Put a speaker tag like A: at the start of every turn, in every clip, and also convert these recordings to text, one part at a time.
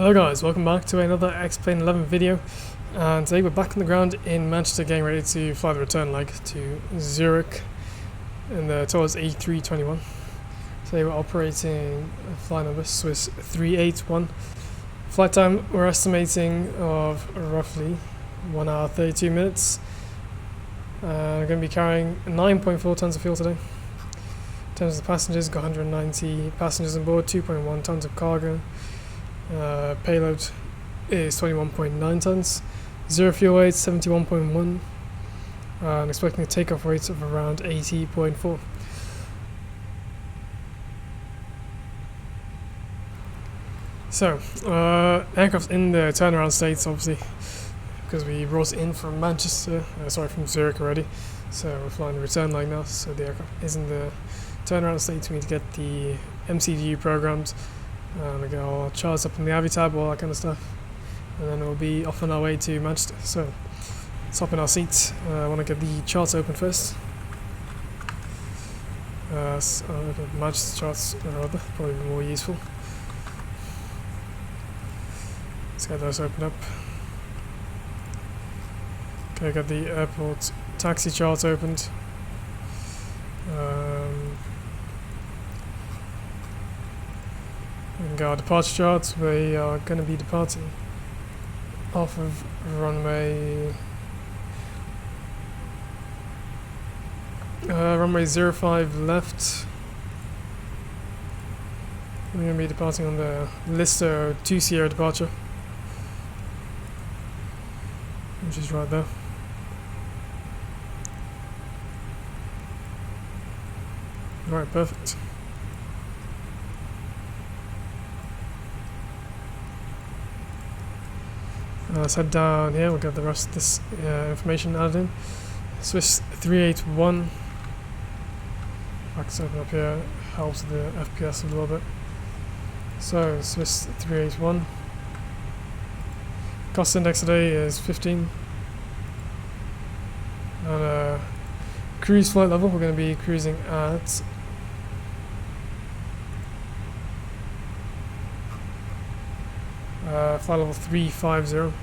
A: Hello guys, welcome back to another X-Plane 11 video, and today we're back on the ground in Manchester getting ready to fly the return leg to Zurich in the Toliss A321. Today we're operating a flight number Swiss 381. Flight time we're estimating of roughly 1 hour 32 minutes. We're going to be carrying 9.4 tons of fuel today. In terms of the passengers, got 190 passengers on board, 2.1 tons of cargo. Payload is 21.9 tons, zero fuel weight 71.1, and expecting a takeoff rate of around 80.4. So, aircraft's in the turnaround states, obviously, because we brought it in from Manchester, from Zurich already. So we're flying the return leg now. So the aircraft is in the turnaround state. We need to get the MCDU programmed. We get all our charts up in the Avi tab, all that kind of stuff, and then we'll be off on our way to Manchester. So let's hop in our seats. I want to get the charts open first. The Manchester charts rather, probably more useful. Let's get those opened up. Okay, got the airport taxi charts opened. And our departure charts. We are going to be departing off of runway 05 left. We're going to be departing on the Lister 2 Sierra departure, which is right there. Alright, perfect. Let's head down here, we'll get the rest of this information added in. Swiss 381. Backs open up here, helps the FPS a little bit. So, Swiss 381. Cost index today is 15. And cruise flight level, we're going to be cruising at flight level 350.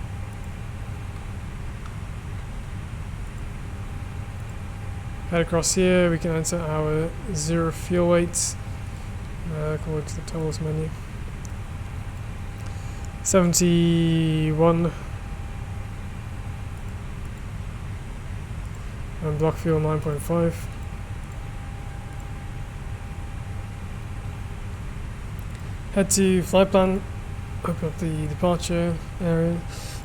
A: Head across here, we can enter our zero fuel weight according to the Toliss menu. 71 and block fuel 9.5. Head to flight plan. Open up the departure area,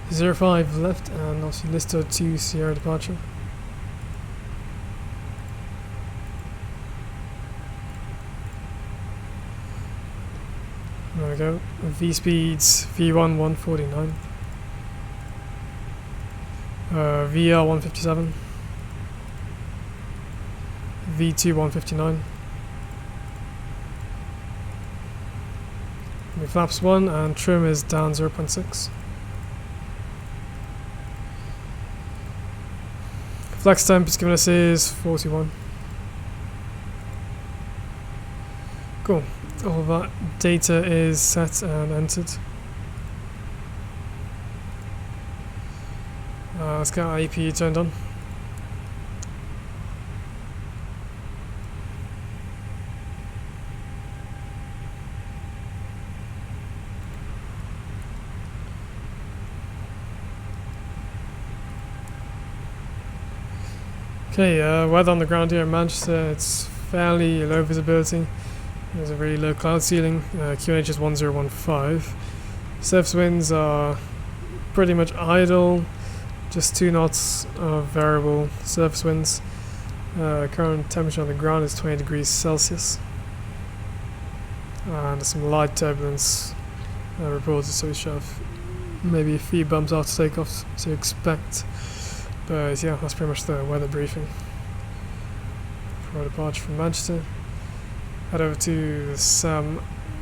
A: 05 left, and also Lister 2 Sierra departure. There we go. V speeds V1 149, VR 157, V2 159. Flaps 1 and trim is down 0.6. Flex temp it's given us is 41. Cool. All of that data is set and entered. Let's get our AP turned on. Okay, weather on the ground here in Manchester, it's fairly low visibility. There's a really low cloud ceiling, QNH is 1015. Surface winds are pretty much idle, just 2 knots of variable surface winds. Current temperature on the ground is 20 degrees Celsius. And there's some light turbulence reported, so we should have maybe a few bumps after takeoff to expect. But yeah, that's pretty much the weather briefing for our departure from Manchester. Head over to the SAM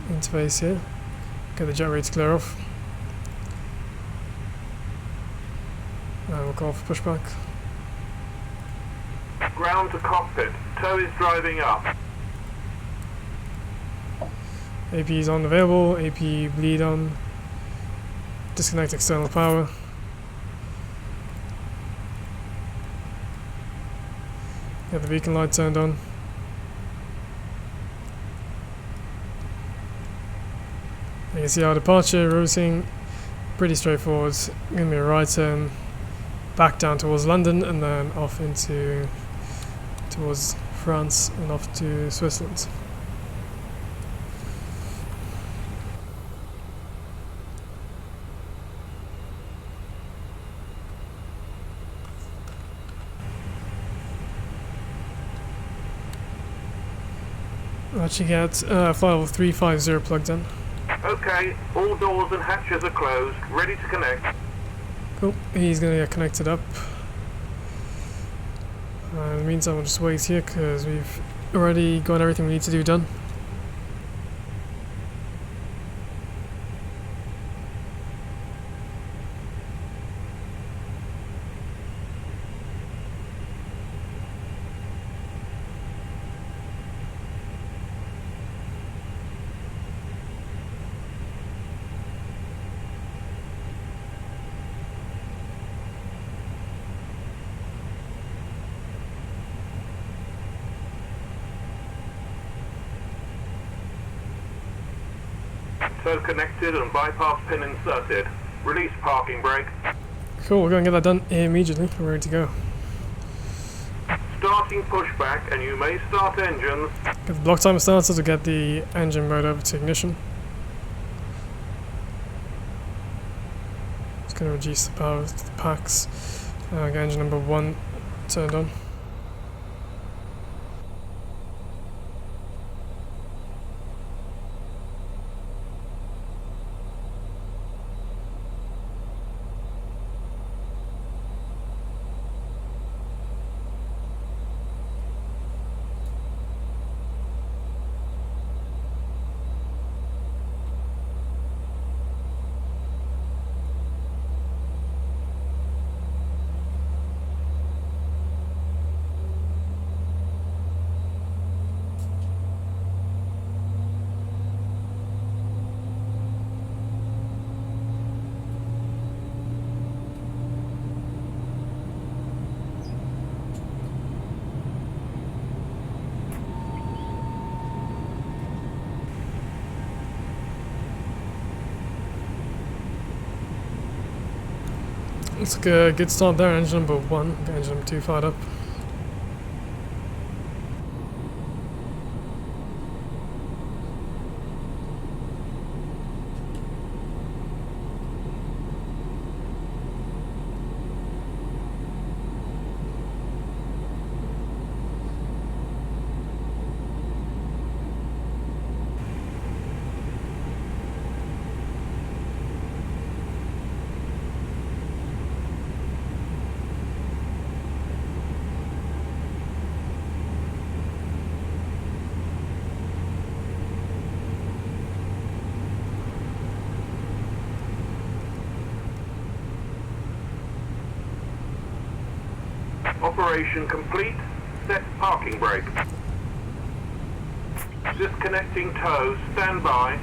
A: interface here, get the jet rate to clear off, and we'll call for pushback.
B: Ground to cockpit, tow is driving up.
A: AP is unavailable, AP bleed on, disconnect external power. Get the beacon light turned on. You can see our departure routing, pretty straightforward. Gonna be a right turn back down towards London and then off towards France and off to Switzerland. Actually get flight level 350 plugged in.
B: Okay, all doors and hatches are closed, ready to connect.
A: Cool, he's gonna get connected up. In the meantime, we'll just wait here because we've already got everything we need to do done.
B: So connected and bypass pin inserted. Release parking brake.
A: Cool, we're going to get that done immediately. We're ready to go.
B: Starting pushback, and you may start engines.
A: Get the block timer started to get the engine mode over to ignition. Just going to reduce the power to the packs. Get engine number 1 turned on. Looks like a good start there, engine number 1, get engine number 2 fired up.
B: Operation complete. Set parking brake. Disconnecting tow. Stand by.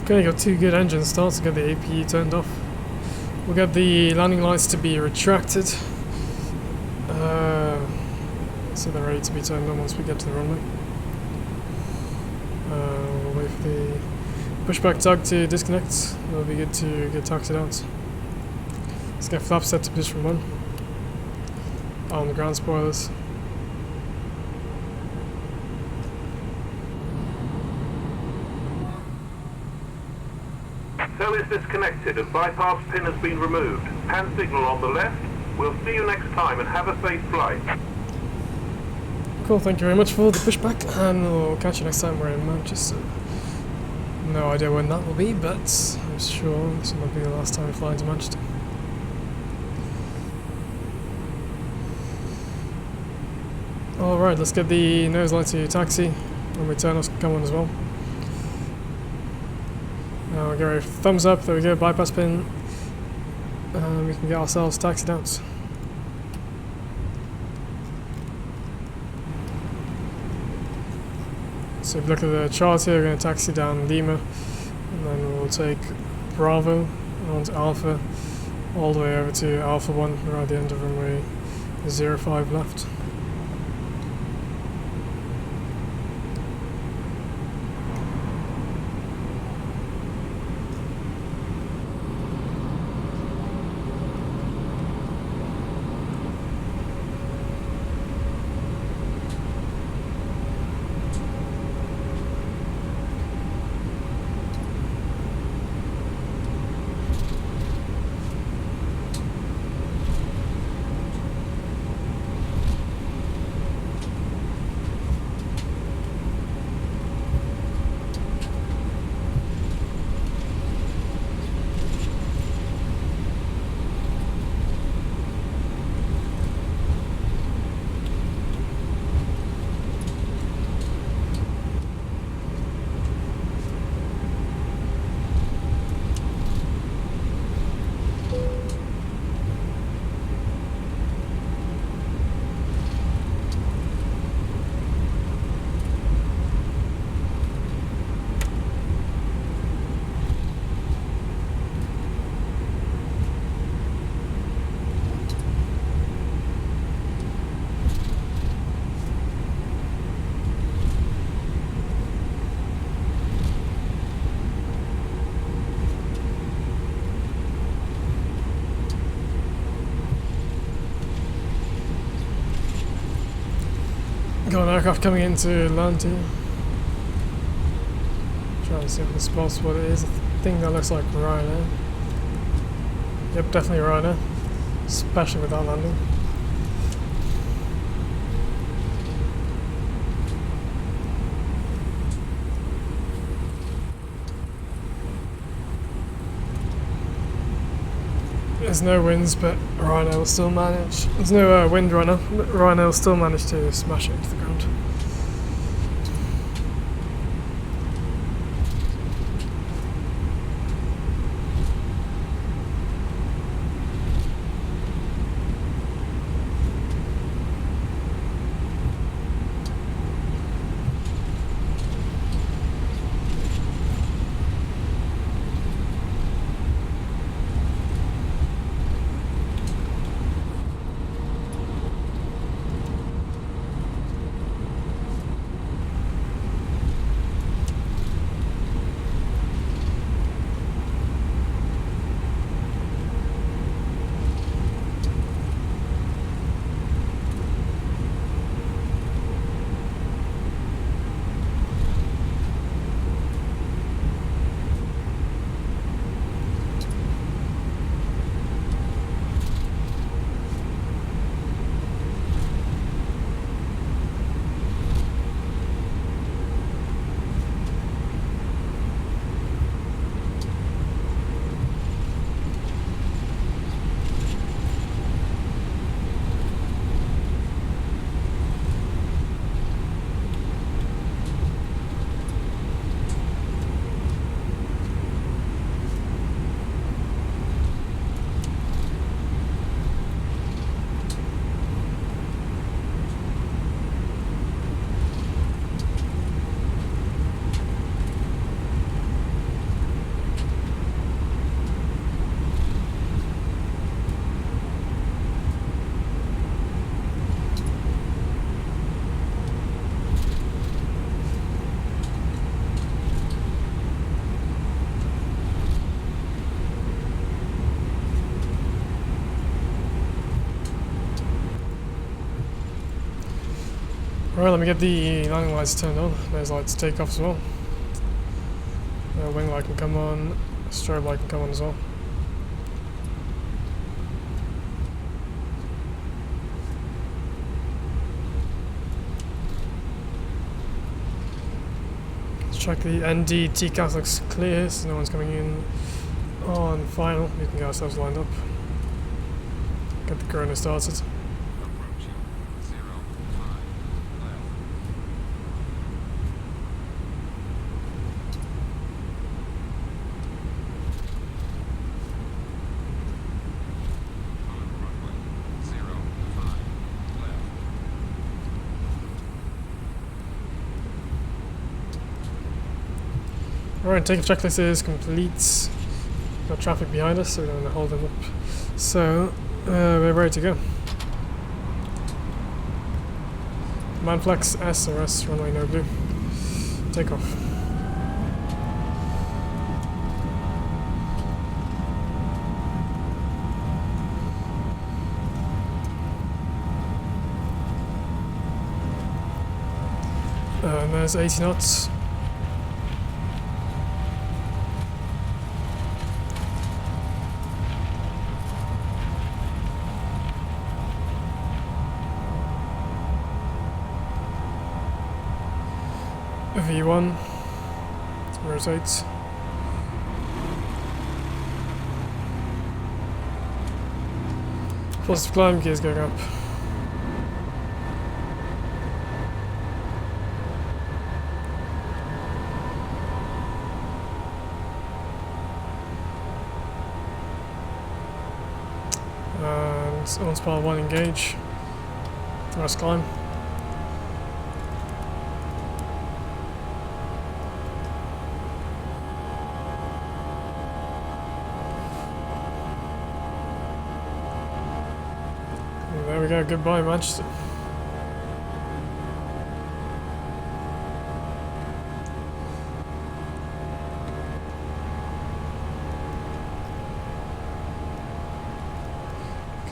A: Okay, got 2 good engine starts to get the APU turned off. We'll get the landing lights to be retracted. So they're ready to be turned on once we get to the runway. We'll wait for the pushback tug to disconnect. It'll be good to get taxied out. Let's get flaps set to position 1 on the ground spoilers.
B: Tow is disconnected and bypass pin has been removed. Hand signal on the left. We'll see you next time and have a safe flight.
A: Cool, thank you very much for the pushback, and we'll catch you next time we're in Manchester. No idea when that will be, but I'm sure this will not be the last time we fly into Manchester. Alright, let's get the nose light to taxi. When we turn off, come on as well. Now get ready for thumbs up, there we go, bypass pin. We can get ourselves taxied out. So if you look at the chart here, we're going to taxi down Lima, and then we'll take Bravo on to Alpha, all the way over to Alpha 1, right at the end of runway 05 left. Got an aircraft coming into land here. Trying to see if the spots what it is. I think that looks like Ryanair. Yep, definitely Ryanair. Especially with that landing. There's no winds, but Ryanair will still manage. There's no wind runner, but Ryanair will still manage to smash it into the ground. Alright, let me get the landing lights turned on. There's lights to take off as well. Wing light can come on, strobe light can come on as well. Let's check the ND TCAS looks clear, so no one's coming in on final. We can get ourselves lined up. Get the corona started. Right, takeoff checklist is complete. Got traffic behind us, so we don't want to hold them up. So, we're ready to go. Manflex SRS, runway no blue. Takeoff. And there's 80 knots. V1 rotates. Positive climb, gears going up. And on spar 1 engage. Thrust climb. There we go, goodbye Manchester.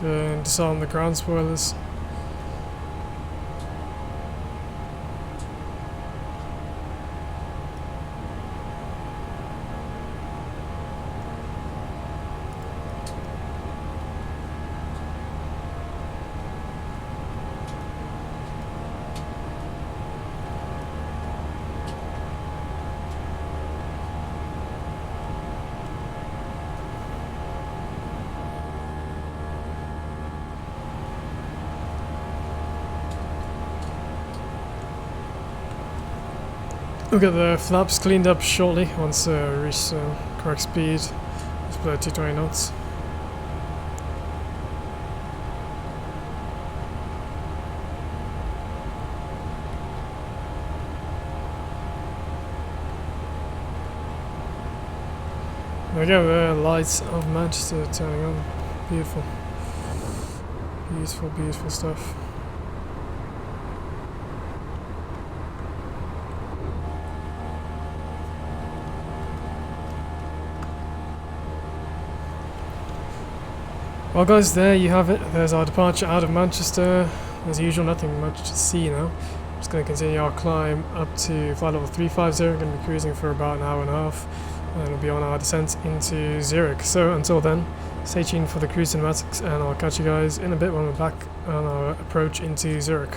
A: And disarm the ground spoilers. We'll get the flaps cleaned up shortly once we reach correct speed. It's below 220 knots. There we go, the lights of Manchester turning on. Beautiful. Beautiful, beautiful stuff. Well guys, there you have it. There's our departure out of Manchester. As usual, nothing much to see now. Just going to continue our climb up to flight level 350. We're going to be cruising for about an hour and a half. And we'll be on our descent into Zurich. So until then, stay tuned for the cruise cinematics and I'll catch you guys in a bit when we're back on our approach into Zurich.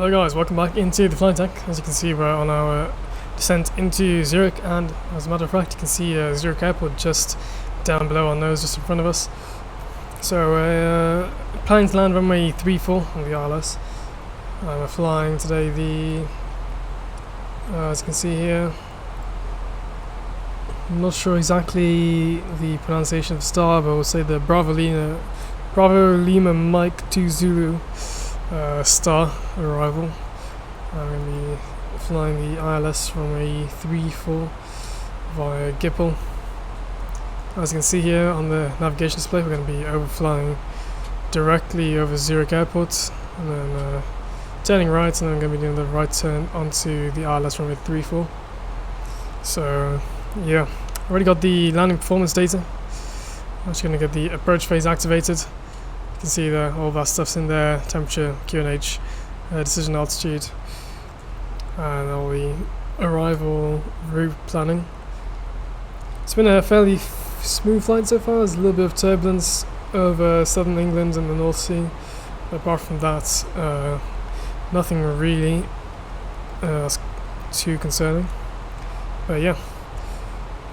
A: Hello guys, welcome back into the flight deck. As you can see, we're on our descent into Zurich, and as a matter of fact you can see Zurich Airport just down below our nose, just in front of us. So planning to land runway 34 on the ILS. We're flying today the, as you can see here, I'm not sure exactly the pronunciation of the star, but we'll say the Bravo Lima Mike 2 Zulu star arrival. I'm going to be flying the ILS runway 34 via Gippel. As you can see here on the navigation display, we're going to be overflying directly over Zurich Airport, and then turning right, and then I'm going to be doing the right turn onto the ILS runway 34. So yeah, already got the landing performance data. I'm just going to get the approach phase activated. You can see that all that stuff's in there: temperature, QNH, decision altitude, and all the arrival route planning. It's been a fairly smooth flight so far. There's a little bit of turbulence over southern England and the North Sea, but apart from that, nothing really too concerning. But yeah,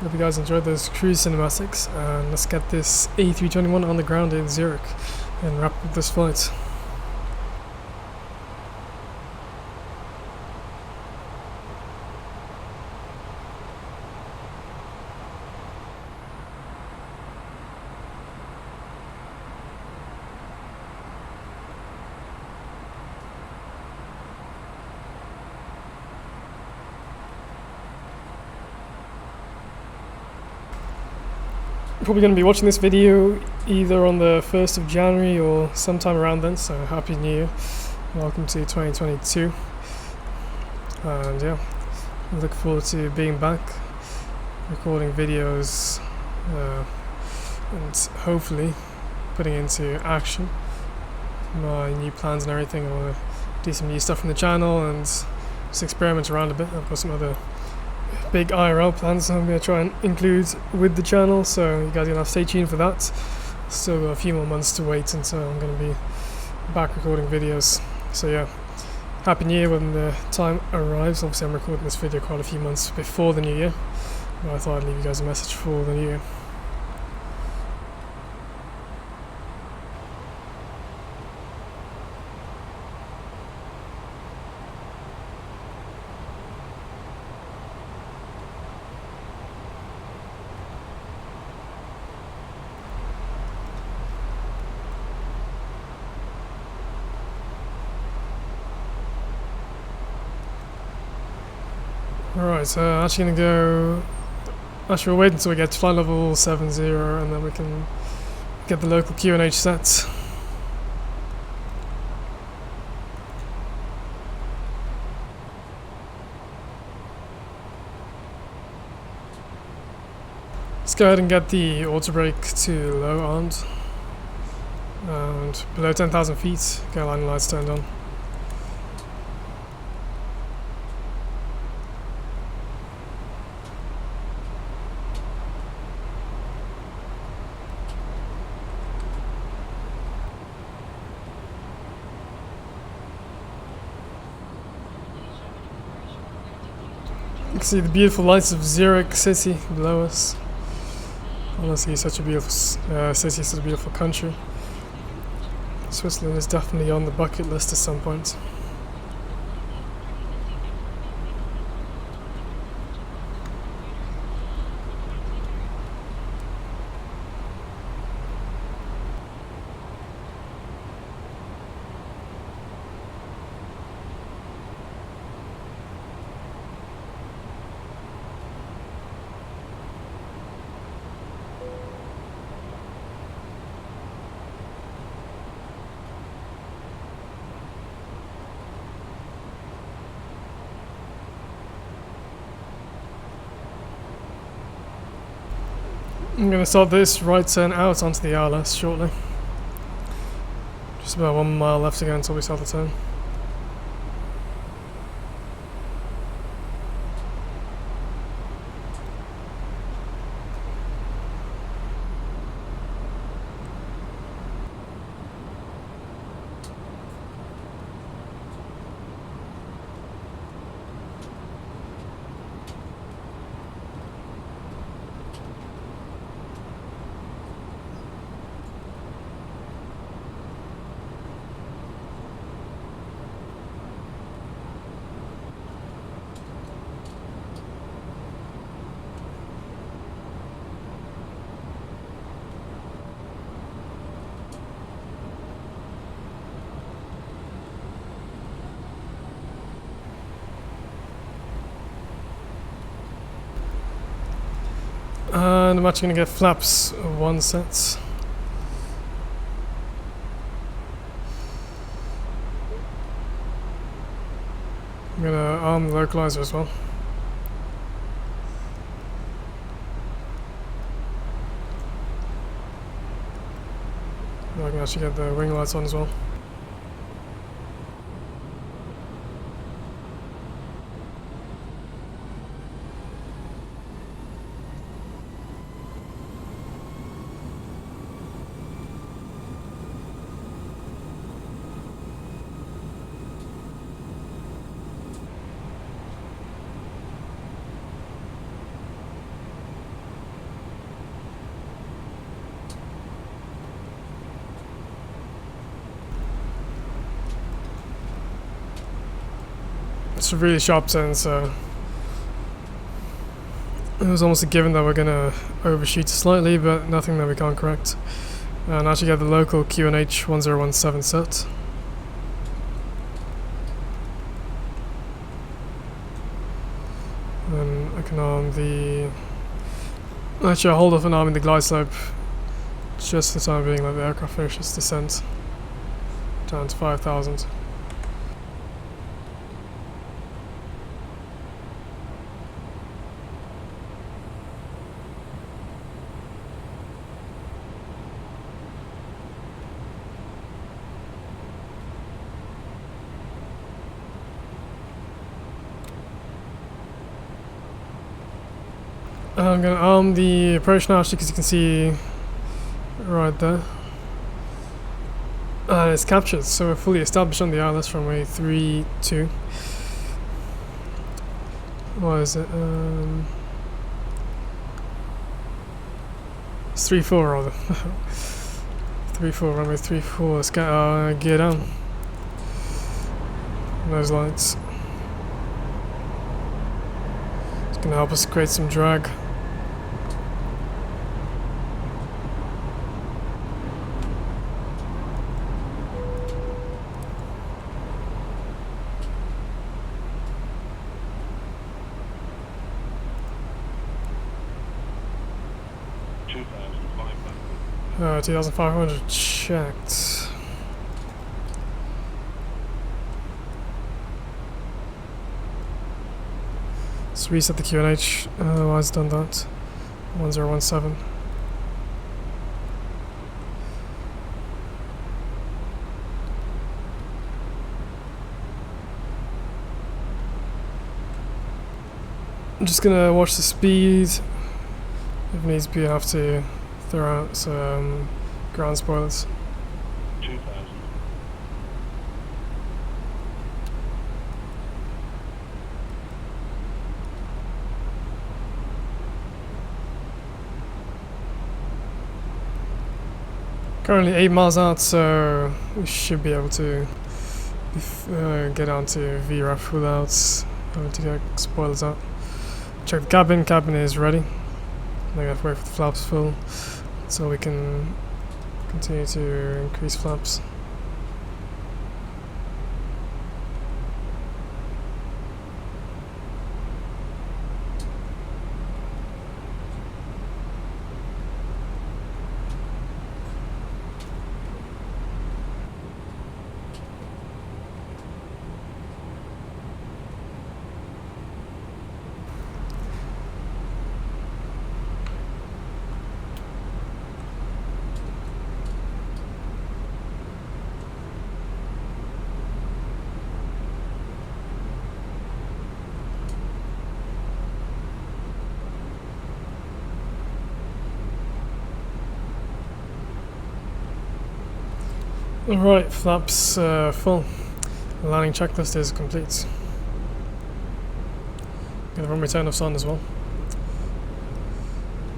A: hope you guys enjoyed those cruise cinematics, and let's get this A321 on the ground in Zurich and wrap up this flight. Probably going to be watching this video either on the 1st of January or sometime around then, so Happy New Year. Welcome to 2022. And yeah, I look forward to being back, recording videos, and hopefully putting into action my new plans and everything. I want to do some new stuff on the channel and just experiment around a bit. I've got some other big IRL plans I'm going to try and include with the channel, so you guys are going to have to stay tuned for that. Still got a few more months to wait until I'm going to be back recording videos. So yeah, Happy New Year when the time arrives. Obviously I'm recording this video quite a few months before the new year, but I thought I'd leave you guys a message for the new year. Alright, so actually going to go, actually we'll wait until we get to flight level 70 and then we can get the local QNH set. Let's go ahead and get the auto brake to low armed, and below 10,000 feet, get landing lights turned on. You can see the beautiful lights of Zurich city below us. Honestly, such a beautiful city, such a beautiful country. Switzerland is definitely on the bucket list at some point. I'm going to start this right turn out onto the ILS shortly. Just about 1 mile left to go until we start the turn. And I'm actually going to get flaps 1 set. I'm going to arm the localizer as well. I can actually get the wing lights on as well. It's a really sharp turn, so it was almost a given that we're going to overshoot slightly, but nothing that we can't correct. And actually get the local QNH 1017 set. And I can arm the... Actually, I'll hold off on arming the glide slope just for the time being, like the aircraft finishes descent down to 5,000. I'm going to arm the approach now, because you can see right there. And it's captured, so we're fully established on the ILS runway 32. What is it? It's 34 rather. 34, runway 34. Let's get our gear down. Those lights. It's going to help us create some drag. Uh, 2,500 checked. Let's reset the QNH. Why has it done that? 1017. I'm just gonna watch the speed. If it needs to be, I have to throw out some ground spoilers.
B: 2,000.
A: Currently 8 miles out, so we should be able to get onto VREF without having to get spoilers out. Check the cabin. Cabin is ready. Now we have to wait for the flaps full, so we can continue to increase flaps. Alright, flaps full. The landing checklist is complete. Got a runway turn-offs on as well.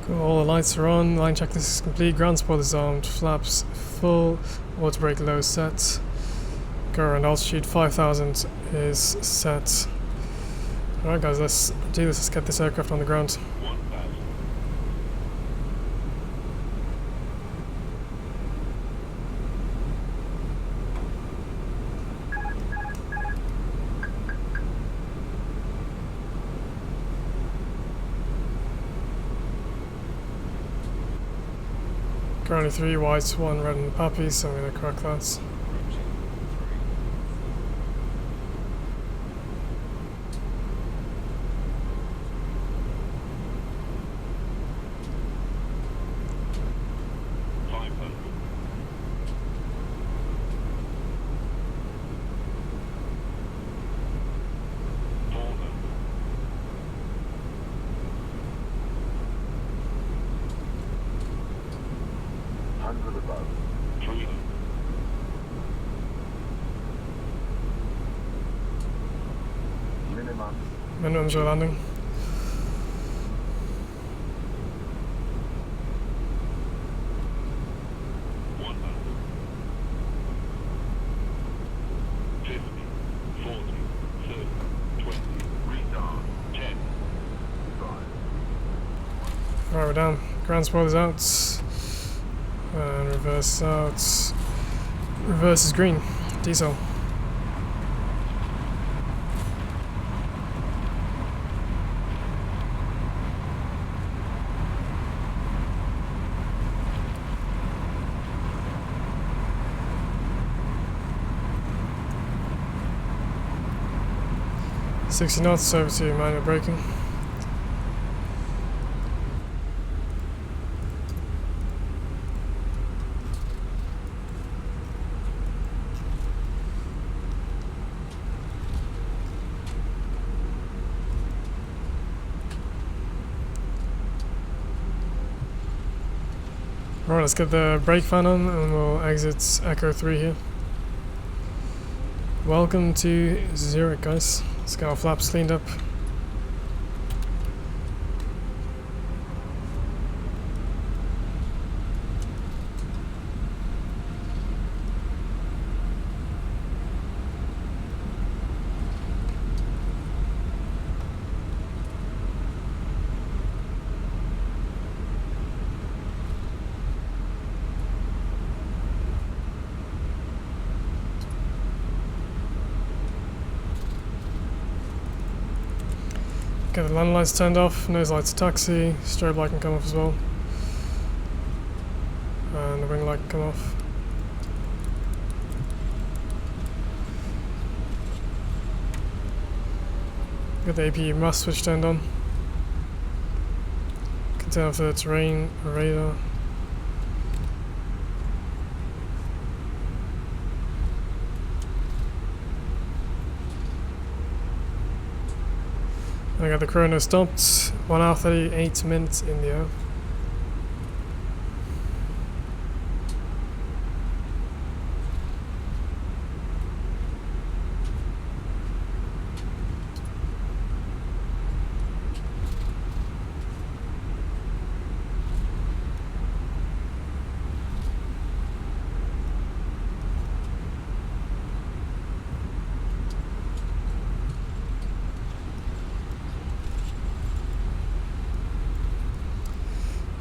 A: Cool, all the lights are on, landing checklist is complete, ground spoilers armed, flaps full, auto brake low set. Current altitude 5,000 is set. Alright guys, let's do this, let's get this aircraft on the ground. Currently 3 whites, 1 red and puppy, so I'm going to crack that. Minimums are landing. Alright, we're down. Ground spoilers out. And reverse out. Reverse is green. Diesel. $60 knots over to manual braking. Alright, let's get the brake fan on and we'll exit Echo 3 here. Welcome to Zurich, guys. Let's get our flaps cleaned up. Get the landing lights turned off, nose lights taxi, strobe light can come off as well. And the wing light can come off. Get the APU must switch turned on. Can turn off the terrain radar. I got the chrono stopped, 1 hour 38 minutes in the air.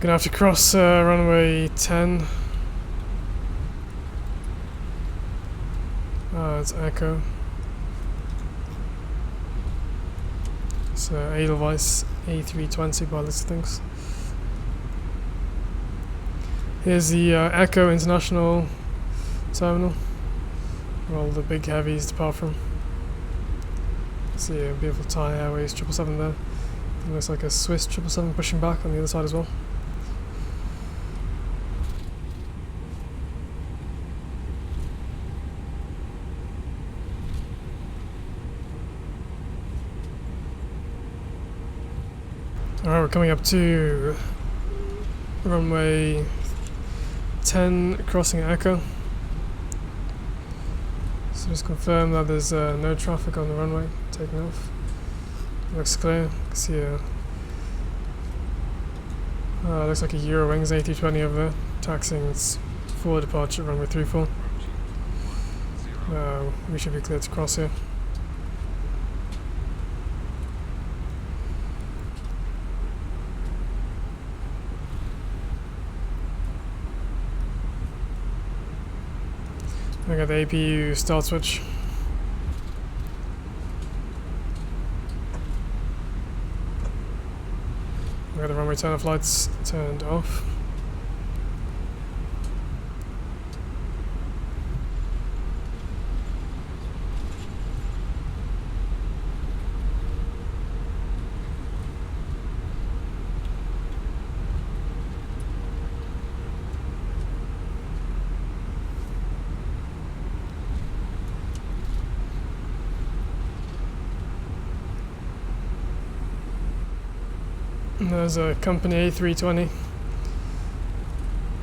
A: Gonna have to cross runway 10. It's Echo. It's Edelweiss A320 by the looks of things. Here's the Echo International Terminal, where all the big heavies depart from. See a beautiful Thai Airways 777 there. It looks like a Swiss 777 pushing back on the other side as well. Alright, we're coming up to runway 10, crossing Echo. So just confirm that there's no traffic on the runway, taking off. Looks clear. You can see looks like a Eurowings A320 over there, taxiing its forward departure runway 34. We should be clear to cross here. I got the APU start switch. I got the runway turn off lights turned off. And there's a company A320.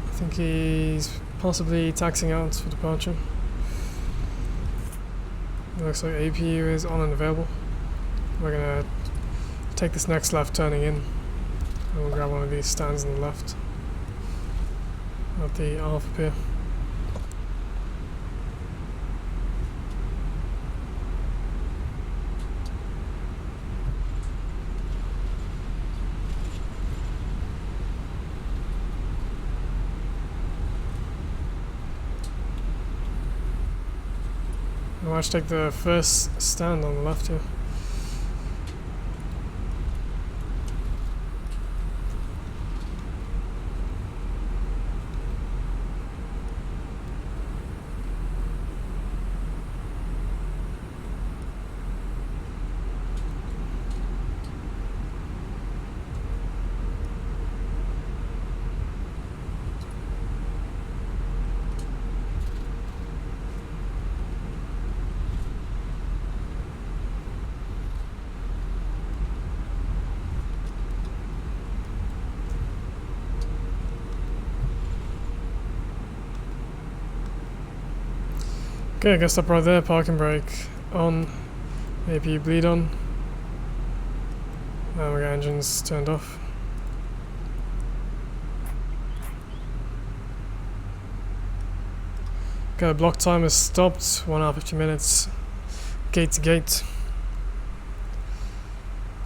A: I think he's possibly taxiing out for departure. It looks like APU is on and available. We're gonna take this next left turning in, and we'll grab one of these stands on the left at the Alpha Pier. I'll actually take the first stand on the left here. Okay, I guess stop right there, parking brake on, APU bleed on, and we got engines turned off. Okay, block time is stopped, 1 hour 50 minutes, gate to gate.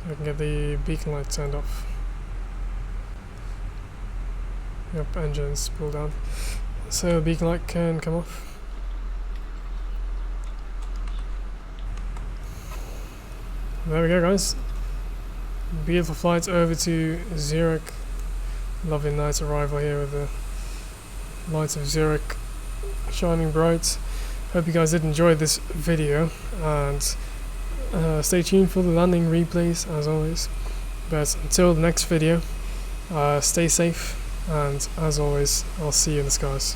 A: I can get the beacon light turned off. Yep, engines pulled down. So the beacon light can come off. There we go, guys. Beautiful flight over to Zurich. Lovely night arrival here with the lights of Zurich shining bright. Hope you guys did enjoy this video, and stay tuned for the landing replays as always. But until the next video, stay safe, and as always, I'll see you in the skies.